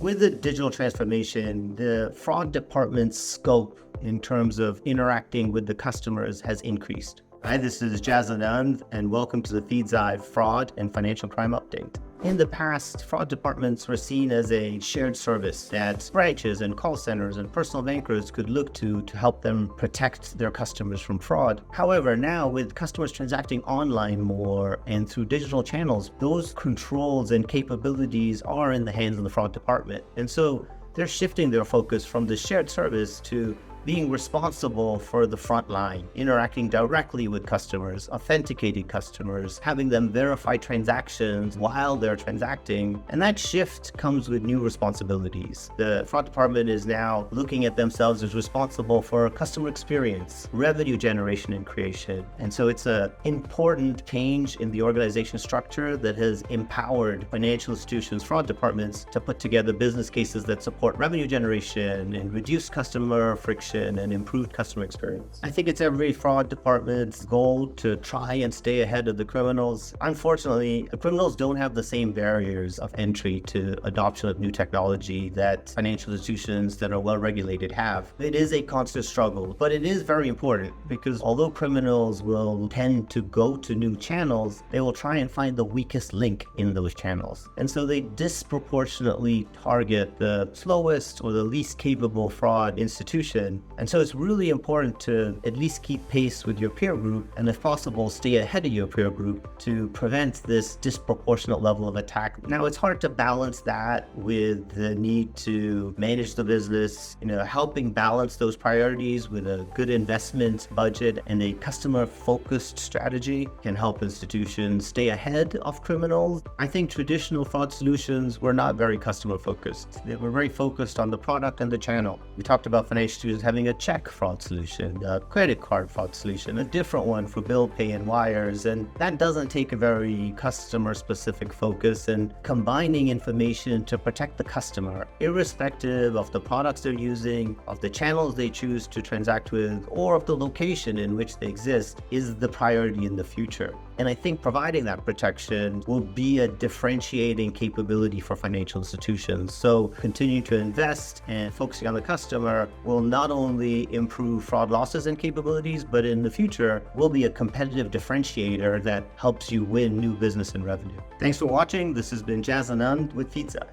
With the digital transformation, the fraud department's scope in terms of interacting with the customers has increased. Hi, this is Jas Anand, and welcome to the Feedzai Fraud and Financial Crime Update. In the past, fraud departments were seen as a shared service that branches and call centers and personal bankers could look to help them protect their customers from fraud. However, now with customers transacting online more and through digital channels, those controls and capabilities are in the hands of the fraud department. And so they're shifting their focus from the shared service to being responsible for the front line, interacting directly with customers, authenticating customers, having them verify transactions while they're transacting. And that shift comes with new responsibilities. The fraud department is now looking at themselves as responsible for customer experience, revenue generation and creation. And so it's an important change in the organization structure that has empowered financial institutions, fraud departments to put together business cases that support revenue generation and reduce customer friction and improved customer experience. I think it's every fraud department's goal to try and stay ahead of the criminals. Unfortunately, the criminals don't have the same barriers of entry to adoption of new technology that financial institutions that are well regulated have. It is a constant struggle, but it is very important because although criminals will tend to go to new channels, they will try and find the weakest link in those channels. And so they disproportionately target the slowest or the least capable fraud institution. And so it's really important to at least keep pace with your peer group and if possible, stay ahead of your peer group to prevent this disproportionate level of attack. Now, it's hard to balance that with the need to manage the business, helping balance those priorities with a good investment budget and a customer-focused strategy can help institutions stay ahead of criminals. I think traditional fraud solutions were not very customer-focused. They were very focused on the product and the channel. We talked about financial institutions having a check fraud solution, a credit card fraud solution, a different one for bill pay and wires, and that doesn't take a very customer-specific focus. And combining information to protect the customer, irrespective of the products they're using, of the channels they choose to transact with, or of the location in which they exist, is the priority in the future. And I think providing that protection will be a differentiating capability for financial institutions. So continuing to invest and focusing on the customer will not only improve fraud losses and capabilities, but in the future will be a competitive differentiator that helps you win new business and revenue. Thanks for watching. This has been Jas Anand with Feedzai.